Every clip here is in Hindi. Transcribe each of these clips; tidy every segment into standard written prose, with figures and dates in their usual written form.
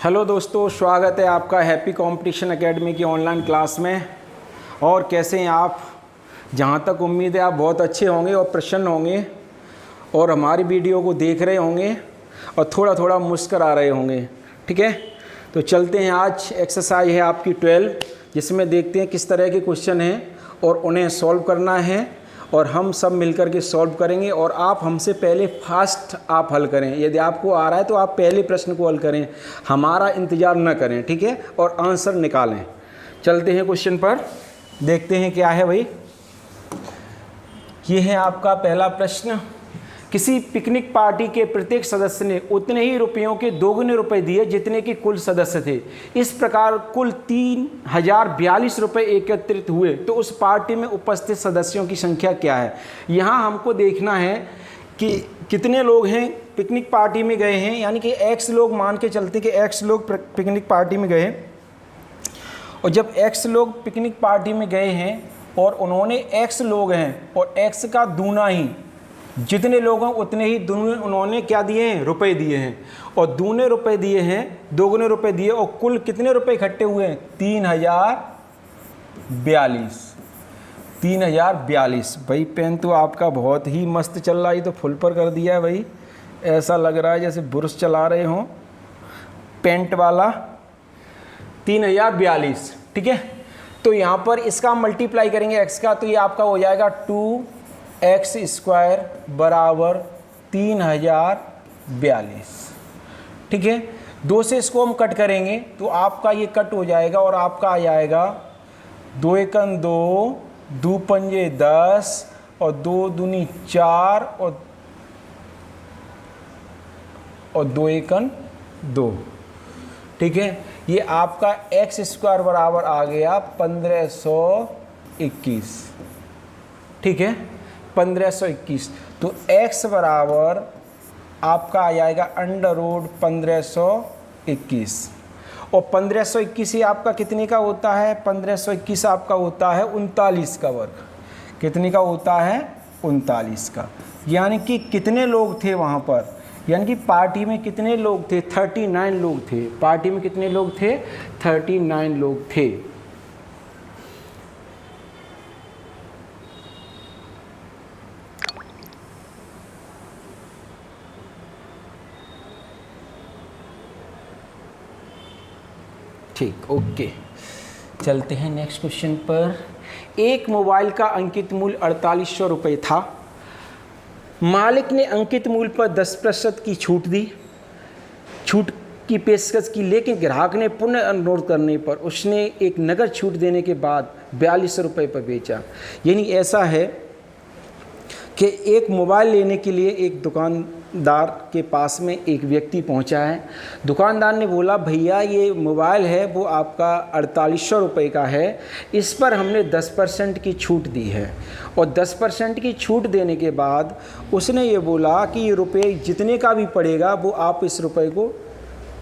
हेलो दोस्तों, स्वागत है आपका हैप्पी कंपटीशन एकेडमी की ऑनलाइन क्लास में। और कैसे हैं आप? जहाँ तक उम्मीद है आप बहुत अच्छे होंगे और प्रसन्न होंगे और हमारी वीडियो को देख रहे होंगे और थोड़ा थोड़ा मुस्कुरा रहे होंगे। ठीक है, तो चलते हैं। आज एक्सरसाइज है आपकी 12, जिसमें देखते हैं किस तरह के क्वेश्चन हैं और उन्हें सॉल्व करना है और हम सब मिलकर के सॉल्व करेंगे। और आप हमसे पहले फास्ट आप हल करें। यदि आपको आ रहा है तो आप पहले प्रश्न को हल करें, हमारा इंतज़ार न करें। ठीक है, और आंसर निकालें। चलते हैं क्वेश्चन पर, देखते हैं क्या है भाई। ये है आपका पहला प्रश्न। किसी पिकनिक पार्टी के प्रत्येक सदस्य ने उतने ही रुपयों के दोगुने रुपए दिए जितने कि कुल सदस्य थे। इस प्रकार कुल 3042 रुपये एकत्रित हुए, तो उस पार्टी में उपस्थित सदस्यों की संख्या क्या है। यहाँ हमको देखना है कि कितने लोग हैं पिकनिक पार्टी में गए हैं, यानी कि एक्स लोग मान के चलते कि एक्स लोग पिकनिक पार्टी में गए। और जब एक्स लोग पिकनिक पार्टी में गए हैं और उन्होंने एक्स लोग हैं और एक्स का दूना ही, जितने लोग हैं उतने ही दूने उन्होंने क्या दिए हैं, रुपए दिए हैं। और दूने रुपए दिए हैं, दोगुने रुपए दिए, और कुल कितने रुपए इकट्ठे हुए हैं? 3042। भाई पेन तो आपका बहुत ही मस्त चल रहा है, तो फुल पर कर दिया है भाई। ऐसा लग रहा है जैसे ब्रश चला रहे हों, पेंट वाला। 3042। ठीक है, तो यहाँ पर इसका मल्टीप्लाई करेंगे एक्स का, तो ये आपका हो जाएगा 2x² बराबर 3042। ठीक है, 2 से इसको हम कट करेंगे तो आपका ये कट हो जाएगा और आपका आ जाएगा 2 एकन 2, 2 पंजे 10 और 2 दूनी 4 और 2 एकन 2। ठीक है, ये आपका x² बराबर आ गया 1521। ठीक है, 1521। तो x बराबर आपका आ जाएगा √1521। और 1521 ही आपका कितने का होता है? 1521 आपका होता है 39 का वर्ग। कितने का होता है? 39 का। यानी कि कितने लोग थे वहाँ पर, यानी कि पार्टी में कितने लोग थे? 39 लोग थे। पार्टी में कितने लोग थे? 39 लोग थे। ठीक, ओके। चलते हैं नेक्स्ट क्वेश्चन पर। एक मोबाइल का अंकित मूल्य 4800 रुपये था। मालिक ने अंकित मूल्य पर 10% की छूट दी, छूट की पेशकश की, लेकिन ग्राहक ने पुनः अनुरोध करने पर उसने एक नगद छूट देने के बाद 4200 रुपये पर बेचा। यानी ऐसा है कि एक मोबाइल लेने के लिए एक दुकानदार के पास में एक व्यक्ति पहुंचा है। दुकानदार ने बोला, भैया ये मोबाइल है वो आपका 4800 रुपये का है, इस पर हमने 10% की छूट दी है। और 10% की छूट देने के बाद उसने ये बोला कि ये रुपये जितने का भी पड़ेगा वो आप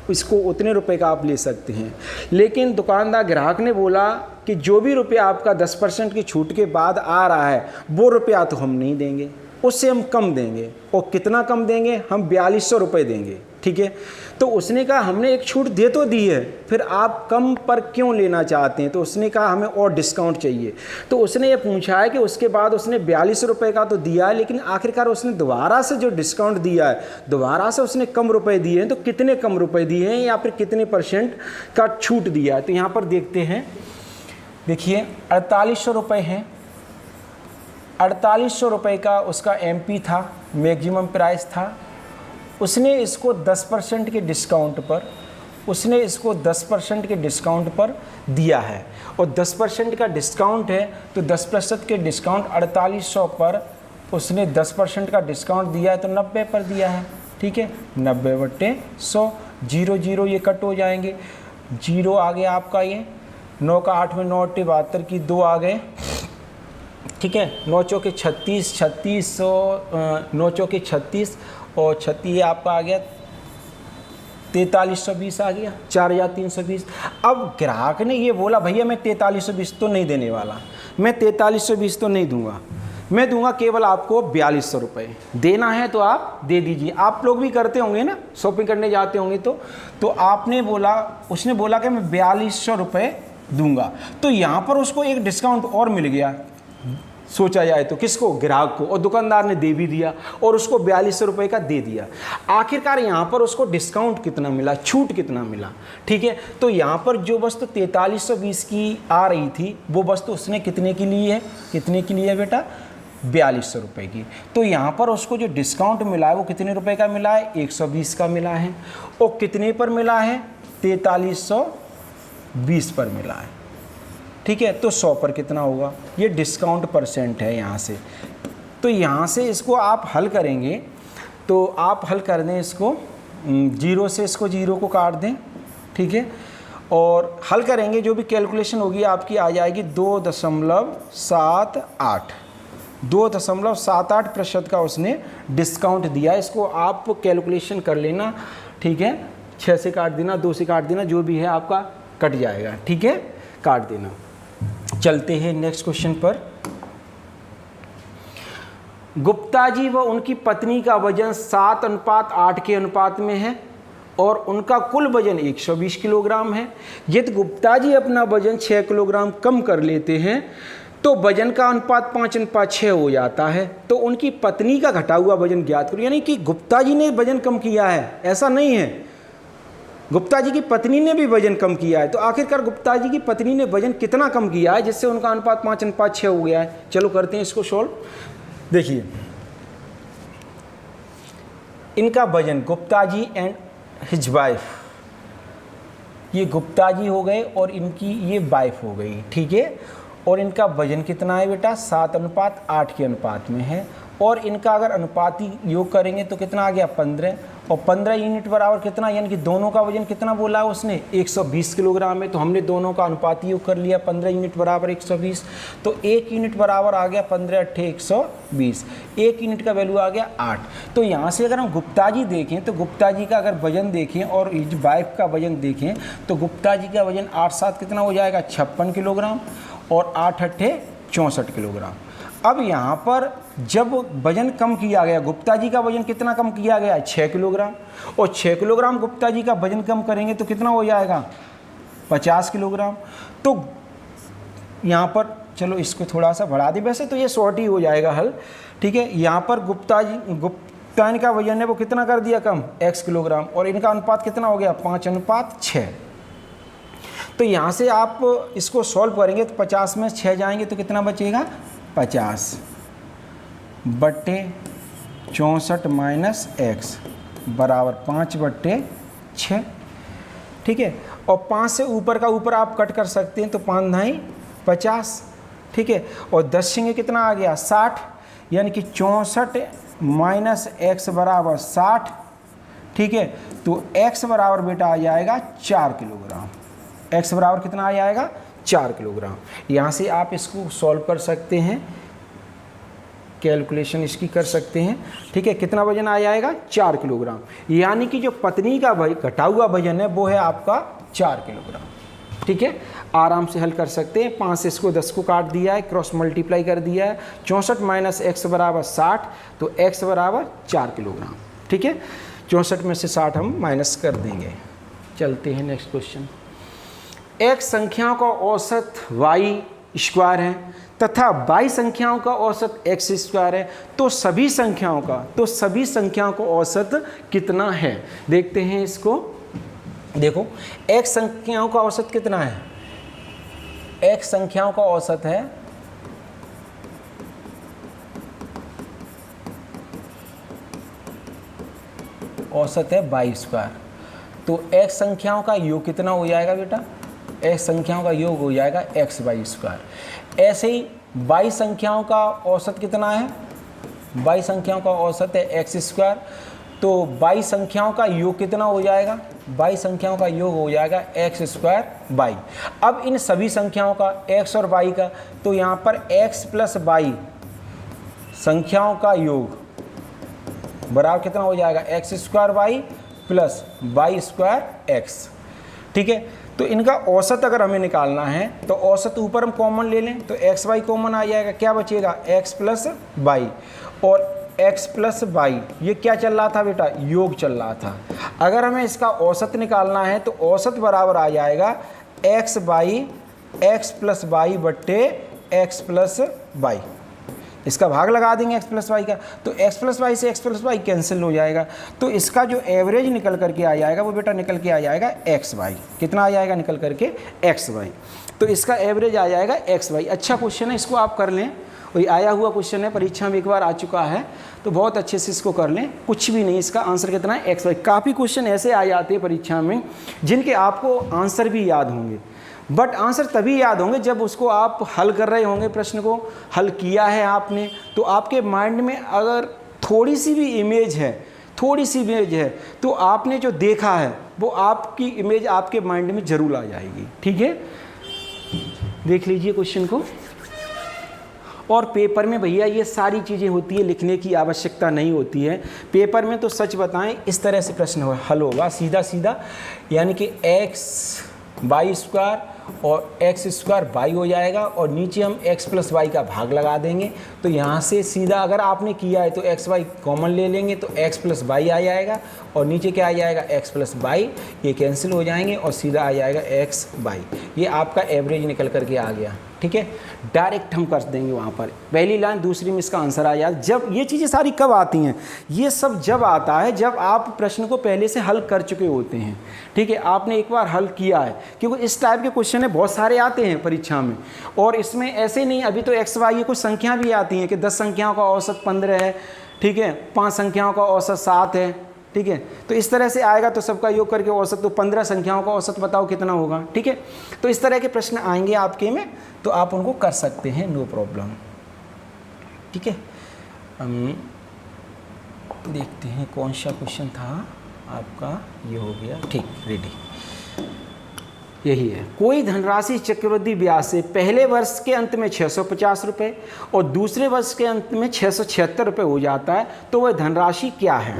इसको उतने रुपए का आप ले सकते हैं। लेकिन दुकानदार ग्राहक ने बोला कि जो भी रुपया आपका 10% की छूट के बाद आ रहा है वो रुपया तो हम नहीं देंगे, उससे हम कम देंगे। और कितना कम देंगे? हम 4200 रुपये देंगे। ठीक है, तो उसने कहा हमने एक छूट दे तो दी है, फिर आप कम पर क्यों लेना चाहते हैं? तो उसने कहा हमें और डिस्काउंट चाहिए। तो उसने ये पूछा है कि उसके बाद उसने 4200 रुपये का तो दिया है, लेकिन आखिरकार उसने दोबारा से जो डिस्काउंट दिया है, दोबारा से उसने कम रुपए दिए हैं, तो कितने कम रुपए दिए हैं या फिर कितने % का छूट दिया है। तो यहाँ पर देखते हैं, देखिए 4800 रुपये हैं। 4800 रुपये का उसका MP था, मैक्सिमम प्राइस था। उसने इसको 10% के डिस्काउंट पर दिया है। और 10% का डिस्काउंट है, तो 10% के डिस्काउंट 4800 पर उसने 10% का डिस्काउंट दिया है, तो 90 पर दिया है। ठीक है, 90/100, 0 0 ये कट हो जाएंगे। 0 आ गया आपका, ये 9 का 8 में 9 8 72 की 2 आ गए। ठीक है, 9 चौके 36, 9 चौके 36 और 36 आपका आ गया 4320 आ गया, 4320। अब ग्राहक ने ये बोला, भैया मैं 4320 तो नहीं देने वाला, मैं 4320 तो नहीं दूंगा। मैं दूंगा केवल आपको 4200 रुपये। देना है तो आप दे दीजिए। आप लोग भी करते होंगे ना, शॉपिंग करने जाते होंगे तो आपने बोला, उसने बोला कि मैं 4200 रुपये दूंगा, तो यहाँ पर उसको एक डिस्काउंट और मिल गया, सोचा जाए तो किसको, ग्राहक को, और दुकानदार ने दे भी दिया और उसको 4200 रुपये का दे दिया। आखिरकार यहाँ पर उसको डिस्काउंट कितना मिला, छूट कितना मिला, ठीक है। तो यहाँ पर जो वस्तु 4320 की आ रही थी वो वस्तु उसने कितने की ली है, कितने की ली है बेटा, 4200 रुपये की। तो यहाँ पर उसको जो डिस्काउंट मिला है वो कितने रुपए का मिला है, 120 का मिला है। और कितने पर मिला है, 4320 पर मिला है, ठीक है। तो 100 पर कितना होगा, ये डिस्काउंट परसेंट है यहाँ से। तो यहाँ से इसको आप हल करेंगे, तो आप हल कर दें इसको, 0 से इसको 0 को काट दें, ठीक है। और हल करेंगे, जो भी कैलकुलेशन होगी आपकी आ जाएगी 2.78% का उसने डिस्काउंट दिया। इसको आप कैलकुलेशन कर लेना, ठीक है। 6 से काट देना, 2 से काट देना, जो भी है आपका कट जाएगा, ठीक है, काट देना। चलते हैं नेक्स्ट क्वेश्चन पर। गुप्ता जी व उनकी पत्नी का वजन 7:8 के अनुपात में है और उनका कुल वजन 120 किलोग्राम है। यदि गुप्ता जी अपना वजन 6 किलोग्राम कम कर लेते हैं तो वजन का अनुपात 5:6 हो जाता है। तो उनकी पत्नी का घटा हुआ वजन ज्ञात करो। यानी कि गुप्ता जी ने वजन कम किया है, ऐसा नहीं है, गुप्ता जी की पत्नी ने भी वजन कम किया है। तो आखिरकार गुप्ता जी की पत्नी ने वजन कितना कम किया है जिससे उनका अनुपात 5:6 हो गया है। चलो करते हैं इसको सॉल्व। देखिए, इनका वजन, Gupta ji and his wife, ये गुप्ता जी हो गए और इनकी ये वाइफ हो गई, ठीक है। और इनका वजन कितना है बेटा, 7:8 के अनुपात में है। और इनका अगर अनुपाती योग करेंगे तो कितना आ गया, 15। और 15 यूनिट बराबर कितना, यानी कि दोनों का वजन कितना बोला है उसने, 120 किलोग्राम है। तो हमने दोनों का अनुपाती योग कर लिया, 15 यूनिट बराबर 120। तो 1 यूनिट बराबर आ गया 15 × 120, 1 यूनिट का वैल्यू आ गया 8। तो यहाँ से अगर हम गुप्ता जी देखें तो गुप्ता जी का अगर वजन देखें और इस वाइफ का वजन देखें तो गुप्ता जी का वजन 8×7 कितना हो जाएगा, 56 किलोग्राम, और 8×8 64 किलोग्राम। अब यहाँ पर जब वजन कम किया गया, गुप्ता जी का वजन कितना कम किया गया है, 6 किलोग्राम, और 6 किलोग्राम गुप्ता जी का वजन कम करेंगे तो कितना हो जाएगा, 50 किलोग्राम। तो यहाँ पर चलो इसको थोड़ा सा बढ़ा दें, वैसे तो ये शॉर्ट ही हो जाएगा हल, ठीक है। यहाँ पर गुप्ता इनका वजन है वो कितना कर दिया कम, x किलोग्राम, और इनका अनुपात कितना हो गया, 5:6। तो यहाँ से आप इसको सॉल्व करेंगे तो 50 में 6 जाएंगे तो कितना बचेगा, 50/64 - x बराबर 5/6, ठीक है। और 5 से ऊपर का ऊपर आप कट कर सकते हैं, तो 5 × 50, ठीक है। और 10 सिंगे कितना आ गया, 60, यानी कि 64 - x बराबर 60, ठीक है। तो x बराबर बेटा आ जाएगा 4 किलोग्राम। x बराबर कितना आ जाएगा, 4 किलोग्राम। यहाँ से आप इसको सॉल्व कर सकते हैं, कैलकुलेशन इसकी कर सकते हैं, ठीक है। कितना वजन आ जाएगा, 4 किलोग्राम। यानी कि जो पत्नी का घटा हुआ वजन है वो है आपका 4 किलोग्राम, ठीक है। आराम से हल कर सकते हैं। 5 से इसको 10 को काट दिया है, क्रॉस मल्टीप्लाई कर दिया है, 64 - x बराबर 60, तो x बराबर 4 किलोग्राम, ठीक है। 64 में से 60 हम माइनस कर देंगे। चलते हैं नेक्स्ट क्वेश्चन। x संख्याओं का औसत y² है तथा y संख्याओं का औसत x² है, तो सभी संख्याओं का औसत कितना है। देखते हैं इसको। देखो, x संख्याओं का औसत कितना है, x संख्याओं का औसत है y²। तो x संख्याओं का योग कितना हो जाएगा बेटा, x संख्याओं का योग हो जाएगा xy²। ऐसे ही y संख्याओं का औसत कितना है, y संख्याओं का औसत है x²। तो y संख्याओं का योग कितना हो जाएगा, y संख्याओं का योग हो जाएगा x² y। अब इन सभी संख्याओं का x और y का, तो यहाँ पर x + y संख्याओं का योग बराबर कितना हो जाएगा, x² y + y² x, ठीक है। तो इनका औसत अगर हमें निकालना है तो औसत ऊपर हम कॉमन ले लें तो एक्स वाई कॉमन आ जाएगा, क्या बचेगा एक्स प्लस वाई, और x प्लस वाई ये क्या चल रहा था बेटा, योग चल रहा था। अगर हमें इसका औसत निकालना है तो औसत बराबर आ जाएगा एक्स प्लस वाई बट्टे एक्स प्लस वाई, इसका भाग लगा देंगे x प्लस वाई का, तो x प्लस वाई से x प्लस वाई कैंसिल हो जाएगा। तो इसका जो एवरेज निकल करके आ जाएगा वो बेटा निकल के आ जाएगा एक्स वाई, कितना आ जाएगा निकल करके एक्स वाई, तो इसका एवरेज आ जाएगा एक्स वाई। अच्छा क्वेश्चन है, इसको आप कर लें, वही आया हुआ क्वेश्चन है, परीक्षा में एक बार आ चुका है, तो बहुत अच्छे से इसको कर लें। कुछ भी नहीं, इसका आंसर कितना है एक्स वाई। काफ़ी क्वेश्चन ऐसे आ जाते हैं परीक्षा में जिनके आपको आंसर भी याद होंगे, बट आंसर तभी याद होंगे जब उसको आप हल कर रहे होंगे, प्रश्न को हल किया है आपने, तो आपके माइंड में अगर थोड़ी सी भी इमेज है तो आपने जो देखा है वो आपकी इमेज आपके माइंड में ज़रूर आ जाएगी। ठीक है, देख लीजिए क्वेश्चन को। और पेपर में भैया ये सारी चीज़ें होती है, लिखने की आवश्यकता नहीं होती है। पेपर में तो सच बताएं इस तरह से प्रश्न हल होगा सीधा सीधा, यानी कि एक्स वाई स्क्वायर और एक्स स्क्वायर वाई हो जाएगा, और नीचे हम एक्स प्लस वाई का भाग लगा देंगे। तो यहाँ से सीधा अगर आपने किया है तो एक्स वाई कॉमन ले लेंगे तो एक्स प्लस वाई आ जाएगा, और नीचे क्या आ जाएगा एक्स प्लस वाई, ये कैंसिल हो जाएंगे और सीधा आ जाएगा एक्स वाई। ये आपका एवरेज निकल करके आ गया। ठीक है, डायरेक्ट हम कर देंगे वहाँ पर, पहली लाइन दूसरी में इसका आंसर आ जाए। जब ये चीज़ें सारी कब आती हैं, ये सब जब आता है जब आप प्रश्न को पहले से हल कर चुके होते हैं। ठीक है, आपने एक बार हल किया है, क्योंकि इस टाइप के क्वेश्चन है बहुत सारे आते हैं परीक्षा में, और इसमें ऐसे नहीं, अभी तो एक्स वाई कुछ संख्या भी आती हैं कि 10 संख्याओं का औसत 15 है, ठीक है, 5 संख्याओं का औसत 7 है। ठीक है, तो इस तरह से आएगा तो सबका योग करके औसत, तो 15 संख्याओं का औसत बताओ कितना होगा। ठीक है, तो इस तरह के प्रश्न आएंगे आपके में, तो आप उनको कर सकते हैं, नो प्रॉब्लम। ठीक है, हम देखते हैं कौन सा क्वेश्चन था आपका, ये हो गया, ठीक, रेडी, यही है। कोई धनराशि चक्रवृद्धि ब्याज से पहले वर्ष के अंत में 650 रुपये और दूसरे वर्ष के अंत में 676 रुपये हो जाता है, तो वह धनराशि क्या है।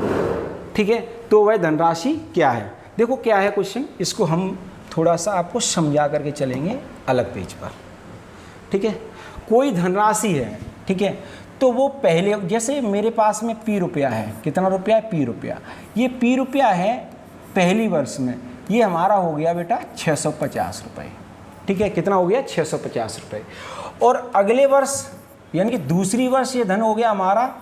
ठीक है, तो वह धनराशि क्या है। देखो क्या है क्वेश्चन, इसको हम थोड़ा सा आपको समझा करके चलेंगे अलग पेज पर। ठीक है, कोई धनराशि है, ठीक है, तो वो पहले, जैसे मेरे पास में पी रुपया है, कितना रुपया है, पी रुपया, ये पी रुपया है पहली वर्ष में, ये हमारा हो गया बेटा 650 रुपये। ठीक है, कितना हो गया 650 रुपये, और अगले वर्ष यानी कि दूसरी वर्ष ये धन हो गया हमारा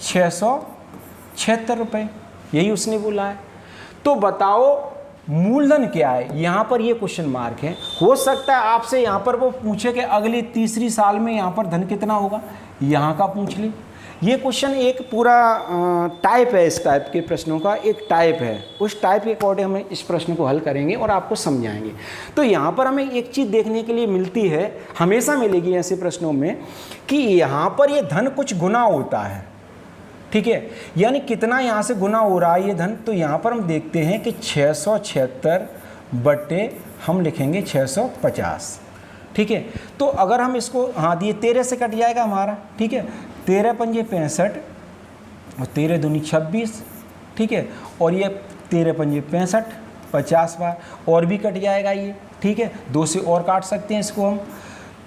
676 रुपये, यही उसने बोला है। तो बताओ मूलधन क्या है, यहाँ पर ये क्वेश्चन मार्क है। हो सकता है आपसे यहाँ पर वो पूछे कि अगली तीसरी साल में यहाँ पर धन कितना होगा, यहाँ का पूछ ले। ये क्वेश्चन एक पूरा टाइप है, इस टाइप के प्रश्नों का एक टाइप है, उस टाइप के अकॉर्डिंग हम इस प्रश्न को हल करेंगे और आपको समझाएंगे। तो यहाँ पर हमें एक चीज़ देखने के लिए मिलती है, हमेशा मिलेगी ऐसे प्रश्नों में, कि यहाँ पर ये धन कुछ गुना होता है। ठीक है, यानी कितना यहाँ से गुना हो रहा है ये धन, तो यहाँ पर हम देखते हैं कि 676 बटे हम लिखेंगे 650। ठीक है, तो अगर हम इसको, हाँ, ये 13 से कट जाएगा हमारा। ठीक है, 13 पंजे 65 और 13 दूनी 26। ठीक है, और ये 13 पंजे 65, 50 बार और भी कट जाएगा ये। ठीक है, 2 से और काट सकते हैं इसको हम,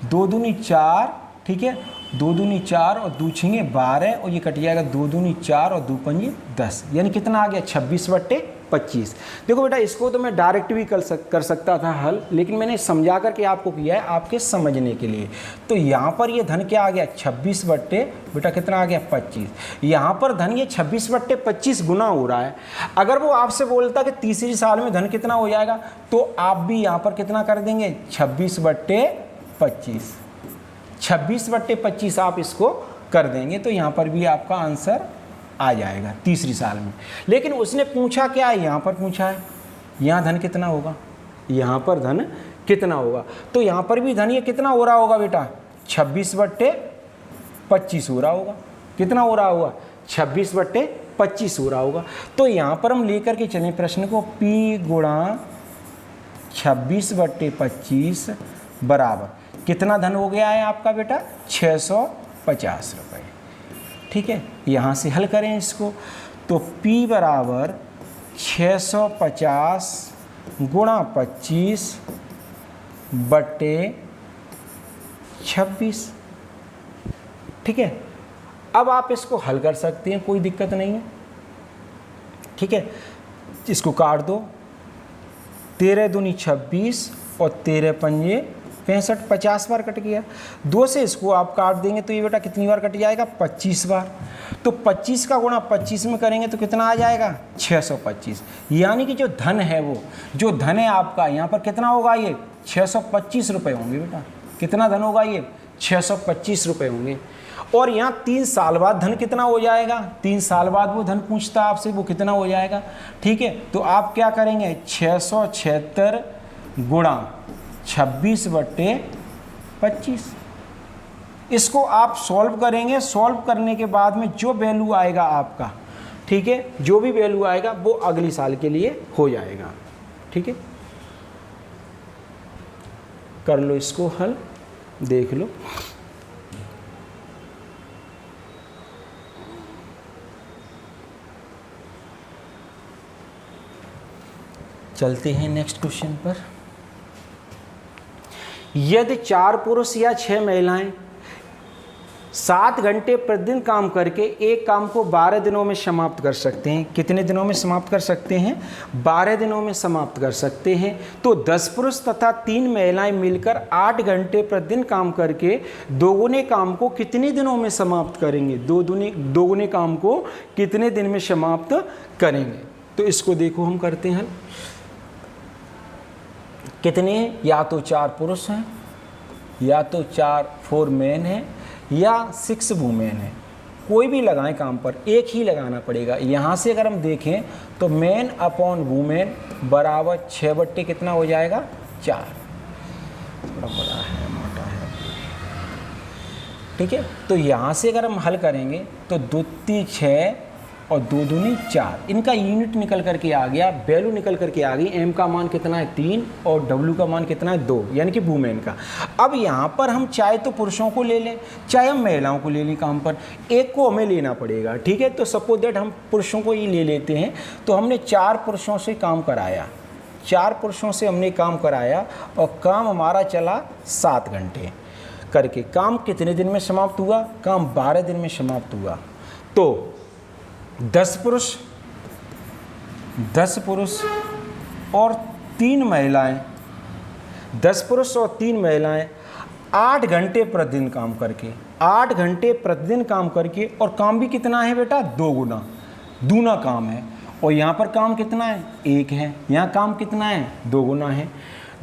2 दूनी 4। ठीक है, 2 दूनी 4 और 2 छिंगे 12, और ये कट जाएगा 2 दूनी 4 और 2 पंजे 10, यानी कितना आ गया 26 बट्टे 25। देखो बेटा, इसको तो मैं डायरेक्ट भी कर सकता था हल, लेकिन मैंने समझा करके आपको किया है आपके समझने के लिए। तो यहाँ पर ये धन क्या आ गया 26 बट्टे बेटा कितना आ गया 25। यहाँ पर धन ये 26 बट्टे 25 गुना हो रहा है। अगर वो आपसे बोलता कि तीसरी साल में धन कितना हो जाएगा, तो आप भी यहाँ पर कितना कर देंगे 26 बट्टे 25, 26 बट्टे 25 आप इसको कर देंगे, तो यहाँ पर भी आपका आंसर आ जाएगा तीसरी साल में। लेकिन उसने पूछा क्या है, यहाँ पर पूछा है यहाँ धन कितना होगा, यहाँ पर धन कितना होगा, तो यहाँ पर भी धन ये कितना हो रहा होगा बेटा 26 बट्टे 25 हो रहा होगा। कितना हो रहा होगा 26 बट्टे 25 हो रहा होगा। तो यहाँ पर हम लेकर के चलें प्रश्न को, P गुणा 26 बट्टे 25 बराबर कितना धन हो गया है आपका बेटा 650 रुपये। ठीक है, यहाँ से हल करें इसको, तो P बराबर 650 गुणा 25 बटे 26। ठीक है, अब आप इसको हल कर सकते हैं, कोई दिक्कत नहीं है। ठीक है, इसको काट दो, 13 दूनी 26 और 13 पंजे 65, 50 बार कट गया। 2 से इसको आप काट देंगे तो ये बेटा कितनी बार कट जाएगा? 25 बार। तो 25 का गुणा 25 में करेंगे तो कितना आ जाएगा? 625। यानी कि जो धन है, वो जो धन है आपका यहाँ पर कितना होगा? ये 625 रुपये होंगे बेटा। कितना धन होगा? ये 625 रुपये होंगे। और यहाँ 3 साल बाद धन कितना हो जाएगा? 3 साल बाद वो धन पूछता है आपसे, वो कितना हो जाएगा? ठीक है, तो आप क्या करेंगे? 676 गुणा 26 बटे 25। इसको आप सॉल्व करेंगे। सॉल्व करने के बाद में जो वैल्यू आएगा आपका, ठीक है, जो भी वैल्यू आएगा वो अगली साल के लिए हो जाएगा। ठीक है, कर लो इसको हल, देख लो। चलते हैं नेक्स्ट क्वेश्चन पर। यदि 4 पुरुष या 6 महिलाएं 7 घंटे प्रतिदिन काम करके एक काम को 12 दिनों में समाप्त कर सकते हैं। कितने दिनों में समाप्त कर सकते हैं? 12 दिनों में समाप्त कर सकते हैं। तो 10 पुरुष तथा 3 महिलाएं मिलकर 8 घंटे प्रतिदिन काम करके दोगुने काम को कितने दिनों में समाप्त करेंगे? दोगुने काम को कितने दिन में समाप्त करेंगे? तो इसको देखो, हम करते हैं। कितने? या तो 4 पुरुष हैं, या तो 4 मेन हैं, या 6 वुमेन है। कोई भी लगाएं काम पर, एक ही लगाना पड़ेगा। यहाँ से अगर हम देखें तो मेन अपॉन वुमेन बराबर 6 बट्टे कितना हो जाएगा? 4। थोड़ा बड़ा है, मोटा है। ठीक है, तो यहाँ से अगर हम हल करेंगे तो 2 3 6 और 2 दूनी 4, इनका यूनिट निकल करके आ गया, वैल्यू निकल करके आ गई। एम का मान कितना है? 3 और डब्ल्यू का मान कितना है? 2, यानी कि वुमेन का। अब यहाँ पर हम चाहे तो पुरुषों को ले लें, चाहे हम महिलाओं को ले लें काम पर, एक को हमें लेना पड़ेगा। ठीक है, तो सपोज दैट हम पुरुषों को ही ले लेते हैं। तो हमने 4 पुरुषों से काम कराया, 4 पुरुषों से हमने काम कराया और काम हमारा चला 7 घंटे करके। काम कितने दिन में समाप्त हुआ? काम 12 दिन में समाप्त हुआ। तो 10 पुरुष और 3 महिलाएं, 10 पुरुष और 3 महिलाएं 8 घंटे प्रतिदिन काम करके, 8 घंटे प्रतिदिन काम करके, और काम भी कितना है बेटा? 2 गुना, दूना काम है। और यहाँ पर काम कितना है? 1 है। यहाँ काम कितना है? 2 गुना है।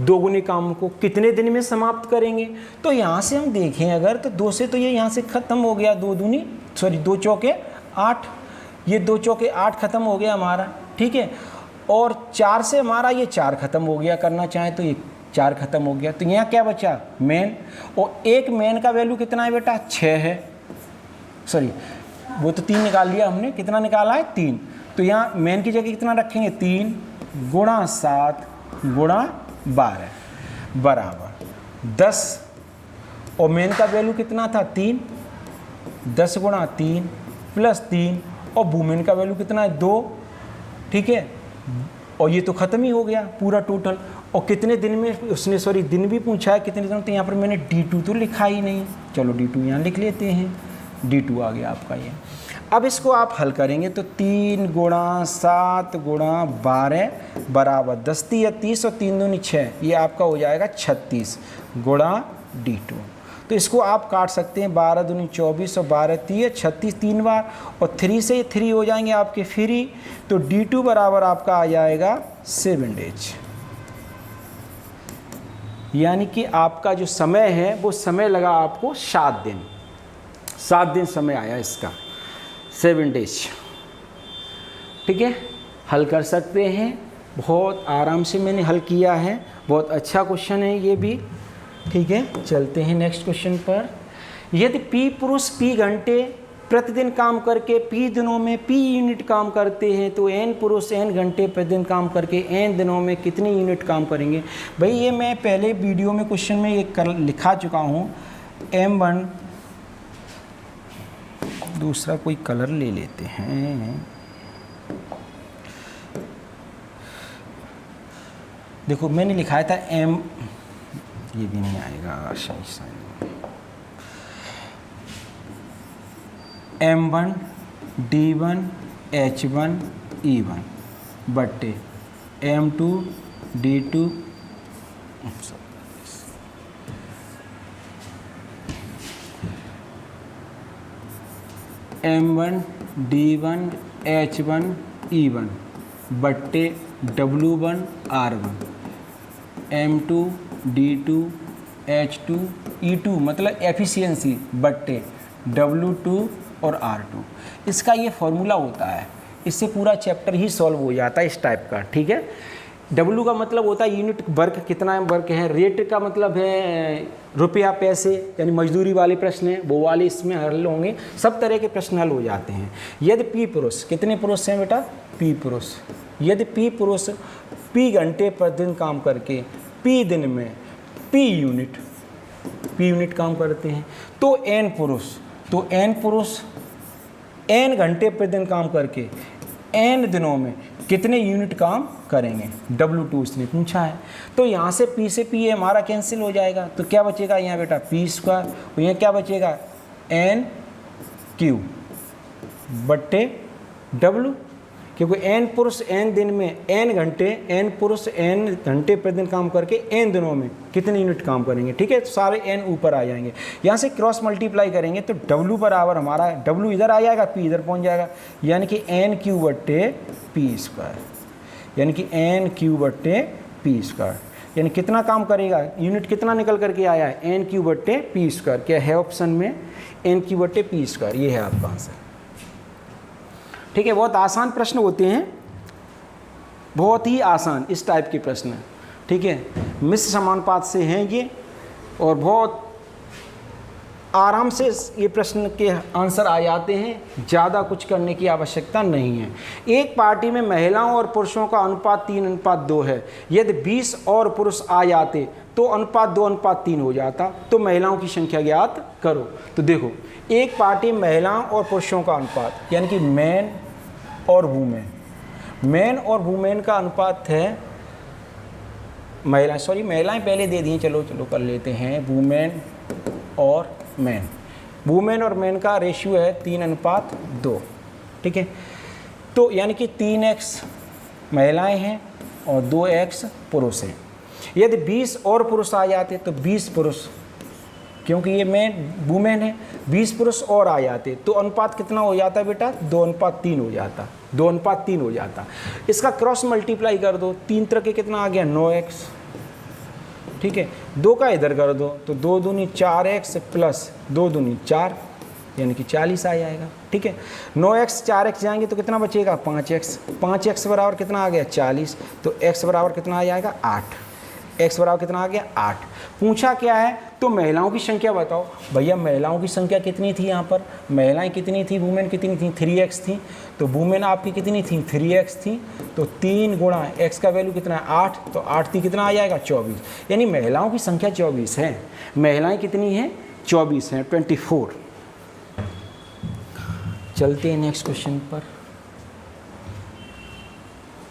2 गुने काम को कितने दिन में समाप्त करेंगे? तो यहाँ से हम देखें अगर, तो 2 से तो ये यहाँ से ख़त्म हो गया, 2 चौके 8, ये 2 चौके 8 खत्म हो गया हमारा। ठीक है, और 4 से हमारा ये 4 खत्म हो गया, करना चाहें तो ये 4 खत्म हो गया। तो यहाँ क्या बचा? मेन। और एक मेन का वैल्यू कितना है बेटा? 6 है। सॉरी, वो तो 3 निकाल लिया हमने, कितना निकाला है? 3। तो यहाँ मेन की जगह कितना रखेंगे? 3 गुणा 7 गुणा 12 बराबर 10। और मेन का वैल्यू कितना था? 3। 10 गुणा 3 प्लस 3, और वुमेन का वैल्यू कितना है? 2। ठीक है, और ये तो ख़त्म ही हो गया पूरा टोटल। और कितने दिन में उसने, सॉरी, दिन भी पूछा है कितने दिन, तो यहाँ पर मैंने D2 तो लिखा ही नहीं। चलो D2 यहाँ लिख लेते हैं, D2 आ गया आपका ये। अब इसको आप हल करेंगे तो 3 गुणा 7 गुणा 12 बराबर 10 या 30 और 3 दूनी 6, ये आपका हो जाएगा 36 गुणा D2। तो इसको आप काट सकते हैं, 12 दूनी 24 और 12 3 36 3 बार, और 3 से 3 हो जाएंगे आपके फ्री। तो D2 बराबर आपका आ जाएगा 7 डेज। यानी कि आपका जो समय है वो समय लगा आपको 7 दिन, 7 दिन समय आया इसका, 7 डेज। ठीक है, हल कर सकते हैं, बहुत आराम से मैंने हल किया है, बहुत अच्छा क्वेश्चन है ये भी। ठीक है, चलते हैं नेक्स्ट क्वेश्चन पर। यदि P पुरुष P घंटे प्रतिदिन काम करके P दिनों में P यूनिट काम करते हैं, तो N पुरुष N घंटे प्रतिदिन काम करके N दिनों में कितने यूनिट काम करेंगे? भाई ये मैं पहले वीडियो में क्वेश्चन में ये लिखा चुका हूँ। M1, दूसरा कोई कलर ले लेते हैं। देखो मैंने लिखाया था एम, ये भी नहीं आएगा सही sign, M1 D1 H1 E1 बट्टे M2 D2 M1 D1 H1 E1 बट्टे W1 R1 M2 D2 H2 E2 मतलब एफिशिएंसी बट्टे W2 और R2। इसका ये फॉर्मूला होता है, इससे पूरा चैप्टर ही सॉल्व हो जाता है इस टाइप का, ठीक है। W का मतलब होता है यूनिट वर्क, कितना वर्क है। रेट का मतलब है रुपया पैसे, यानी मजदूरी वाले प्रश्न हैं वो वाले इसमें हल होंगे, सब तरह के प्रश्न हल हो जाते हैं। यदि P पुरुष, कितने पुरुष हैं बेटा? P पुरुष। यदि P पुरुष P घंटे प्रतिदिन काम करके P दिन में P यूनिट काम करते हैं, तो N पुरुष N घंटे प्रतिदिन काम करके N दिनों में कितने यूनिट काम करेंगे? W2 इसने पूछा है। तो यहाँ से P से P हमारा कैंसिल हो जाएगा, तो क्या बचेगा यहाँ बेटा? P²। और यहाँ क्या बचेगा? NQ बट्टे W, क्योंकि N पुरुष N दिन में N पुरुष N घंटे प्रतिदिन काम करके N दिनों में कितने यूनिट काम करेंगे, ठीक है। तो सारे N ऊपर आ जाएंगे, यहाँ से क्रॉस मल्टीप्लाई करेंगे तो W बराबर हमारा W इधर आ जाएगा, P इधर पहुँच जाएगा, यानी कि NQ बट्टे P², यानी कि NQ बट्टे P², यानी कितना काम करेगा, यूनिट कितना निकल करके आया है? NQ बट्टे P²। क्या है ऑप्शन में? NQ बट्टे P², ये है आपका आंसर, ठीक है। बहुत आसान प्रश्न होते हैं, बहुत ही आसान इस टाइप के प्रश्न, ठीक है। मिश्र समानुपात से हैं ये, और बहुत आराम से ये प्रश्न के आंसर आ जाते हैं, ज़्यादा कुछ करने की आवश्यकता नहीं है। एक पार्टी में महिलाओं और पुरुषों का अनुपात 3:2 है। यदि 20 और पुरुष आ जाते तो अनुपात 2:3 हो जाता, तो महिलाओं की संख्या ज्ञात करो। तो देखो, एक पार्टी में महिलाओं और पुरुषों का अनुपात, यानी कि मैन और वुमेन का अनुपात है, महिलाएं पहले दे दी, चलो कर लेते हैं। वुमेन और मैन का रेशियो है 3:2, ठीक है। तो यानी कि 3x महिलाएं हैं और 2x पुरुष हैं। यदि 20 और पुरुष आ जाते तो 20 पुरुष, क्योंकि ये वुमेन है, 20 पुरुष और आ जाते तो अनुपात कितना हो जाता बेटा? 2:3 हो जाता, 2:3 हो जाता। इसका क्रॉस मल्टीप्लाई कर दो, 3 तरह के कितना आ गया? 9x, ठीक है। 2 का इधर कर दो तो 2 दूनी 4x प्लस 2 दूनी 4, यानी कि 40 आ जाएगा, ठीक है। 9x 4x जाएंगे तो कितना बचेगा? 5x बराबर कितना आ गया? 40। तो x बराबर कितना आ जाएगा? 8। x बराबर कितना आ गया? 8। पूछा क्या है? तो महिलाओं की संख्या बताओ। भैया महिलाओं की संख्या कितनी थी यहाँ पर? महिलाएं कितनी थी? वुमेन कितनी थी? 3x थी। तो वुमेन आपकी कितनी थी? 3x थी। तो 3 गुणा x का वैल्यू कितना है? 8। तो 8 थी, कितना आ जाएगा? 24। यानी महिलाओं की संख्या 24 है। महिलाएं कितनी हैं? 24 हैं, 24। चलते हैं नेक्स्ट क्वेश्चन पर।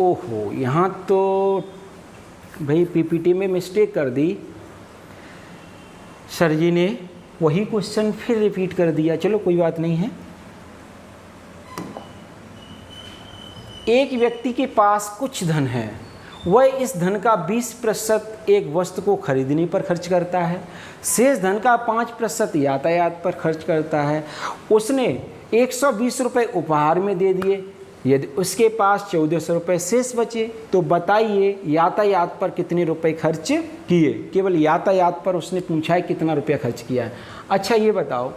ओहो, यहाँ तो भाई पीपीटी में मिस्टेक कर दी सर जी ने, वही क्वेश्चन फिर रिपीट कर दिया। चलो कोई बात नहीं है। एक व्यक्ति के पास कुछ धन है, वह इस धन का 20% एक वस्तु को खरीदने पर खर्च करता है, शेष धन का 5% यातायात पर खर्च करता है। उसने 120 रुपये उपहार में दे दिए। यदि उसके पास 1400 रुपये शेष बचे तो बताइए यातायात पर कितने रुपए खर्च किए। केवल यातायात पर उसने पूछा है कितना रुपया खर्च किया है। अच्छा ये बताओ,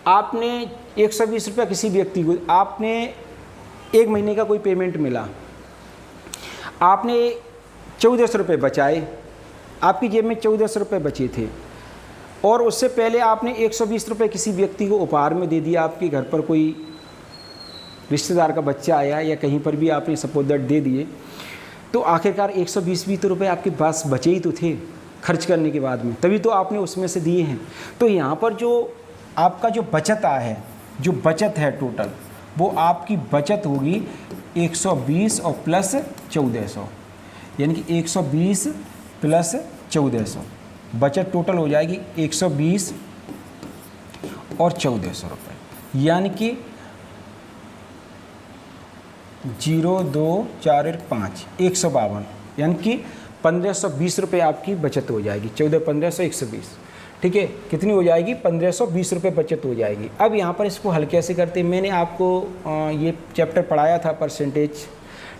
आपने 120 रुपये किसी व्यक्ति को, आपने 1 महीने का कोई पेमेंट मिला, आपने 1400 रुपये बचाए, आपकी जेब में 1400 रुपये बचे थे, और उससे पहले आपने 120 रुपये किसी व्यक्ति को उपहार में दे दिया। आपके घर पर कोई रिश्तेदार का बच्चा आया या कहीं पर भी आपने सपोज दैट दे दिए, तो आखिरकार 120 भी तो रुपये आपके पास बचे ही तो थे खर्च करने के बाद में, तभी तो आपने उसमें से दिए हैं। तो यहाँ पर जो आपका जो बचत है, जो बचत है टोटल, वो आपकी बचत होगी 120 और प्लस 1400, यानी कि 120 प्लस 1400, बचत टोटल हो जाएगी 120 और 1400 रुपये, यानी कि 0 2 4 और 5 152, यानी कि 1520 रुपये आपकी बचत हो जाएगी। 14 1500 120, ठीक है, कितनी हो जाएगी? 1520 रुपये बचत हो जाएगी। अब यहाँ पर इसको हल कैसे करते हैं? मैंने आपको ये चैप्टर पढ़ाया था परसेंटेज,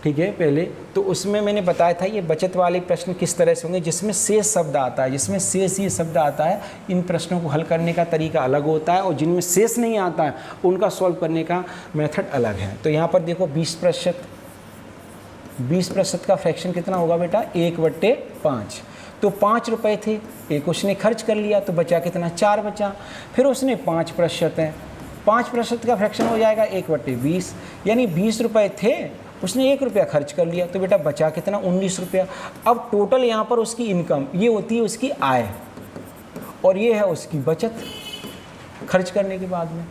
ठीक है, पहले, तो उसमें मैंने बताया था ये बचत वाले प्रश्न किस तरह से होंगे, जिसमें शेष शब्द आता है, जिसमें शेष ये शब्द आता है, इन प्रश्नों को हल करने का तरीका अलग होता है, और जिनमें शेष नहीं आता है उनका सॉल्व करने का मेथड अलग है। तो यहाँ पर देखो 20% का फ्रैक्शन कितना होगा बेटा? 1/5। तो 5 रुपये थे, एक उसने खर्च कर लिया, तो बचा कितना? 4 बचा। फिर उसने 5% है, 5% का फ्रैक्शन हो जाएगा 1/20, यानी 20 रुपये थे, उसने 1 रुपया खर्च कर लिया, तो बेटा बचा कितना? 19 रुपया। अब टोटल यहाँ पर उसकी इनकम, ये होती है उसकी आय, और ये है उसकी बचत खर्च करने के बाद में,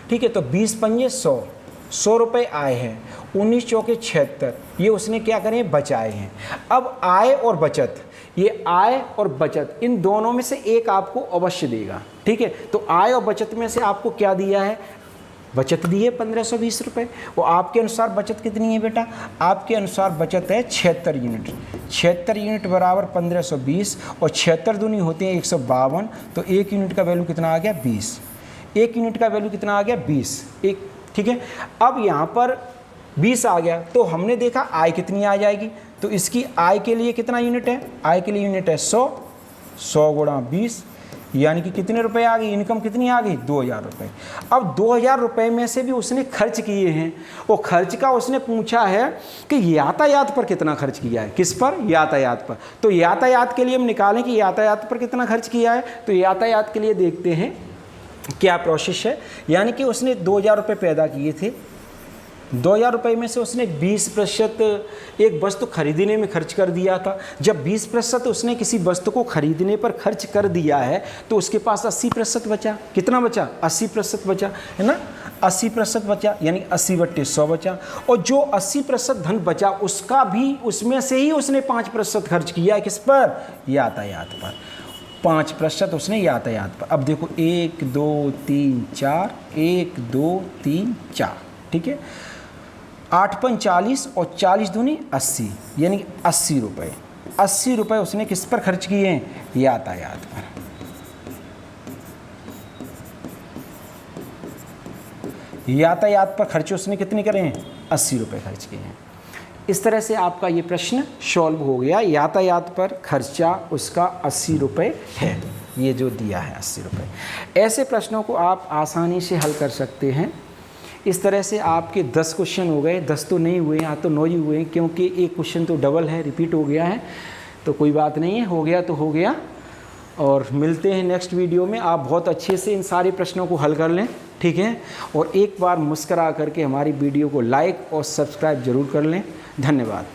ठीक है। तो 20 पंजे 100 रुपये आय है, 19 चौके 76, ये उसने क्या करें? बचाए हैं। अब आय और बचत, ये आय और बचत इन दोनों में से एक आपको अवश्य देगा, ठीक है। तो आय और बचत में से आपको क्या दिया है? बचत दी है 1520 रुपये। वो आपके अनुसार बचत कितनी है बेटा? आपके अनुसार बचत है 76 यूनिट। 76 यूनिट बराबर 1520, और 76 दूनी होती है 152, तो 1 यूनिट का वैल्यू कितना आ गया? 20। 1 यूनिट का वैल्यू कितना आ गया? 20, एक, ठीक है। अब यहाँ पर 20 आ गया, तो हमने देखा आय कितनी आ जाएगी, तो इसकी आय के लिए कितना यूनिट है? आय के लिए यूनिट है 100, 100 गुणा 20, यानी कि कितने रुपए आ गई? इनकम कितनी आ गई? 2000 रुपये। अब 2000 रुपये में से भी उसने खर्च किए हैं, वो खर्च का उसने पूछा है कि यातायात पर कितना खर्च किया है। किस पर? यातायात पर। तो यातायात के लिए हम निकालें कि यातायात पर कितना खर्च किया है। तो यातायात के लिए देखते हैं क्या प्रोसेस है। यानी कि उसने 2000 रुपये पैदा किए थे, 2000 रुपये में से उसने 20% एक वस्तु खरीदने में खर्च कर दिया था। जब 20% उसने किसी वस्तु को खरीदने पर खर्च कर दिया है, तो उसके पास 80% बचा। कितना बचा? 80% बचा, है ना। 80% बचा, यानी 80/100 बचा। और जो 80% धन बचा, उसका भी, उसमें से ही उसने 5% खर्च किया है। किस पर? यातायात पर। 5% उसने यातायात पर। अब देखो 1 2 3 4, 1 2 3 4, ठीक है। 8 पंज 40 और 40 दूनी 80, यानी 80 रुपये। 80 रुपये उसने किस पर खर्च किए हैं? यातायात पर। यातायात पर खर्च उसने कितने करे हैं? 80 रुपये खर्च किए हैं। इस तरह से आपका ये प्रश्न सॉल्व हो गया। यातायात पर खर्चा उसका 80 रुपये है, ये जो दिया है 80 रुपये। ऐसे प्रश्नों को आप आसानी से हल कर सकते हैं। इस तरह से आपके 10 क्वेश्चन हो गए। 10 तो नहीं हुए, यहाँ तो 9 ही हुए, क्योंकि एक क्वेश्चन तो डबल है, रिपीट हो गया है। तो कोई बात नहीं है, हो गया तो हो गया। और मिलते हैं नेक्स्ट वीडियो में। आप बहुत अच्छे से इन सारे प्रश्नों को हल कर लें, ठीक है। और एक बार मुस्करा करके हमारी वीडियो को लाइक और सब्सक्राइब ज़रूर कर लें। धन्यवाद।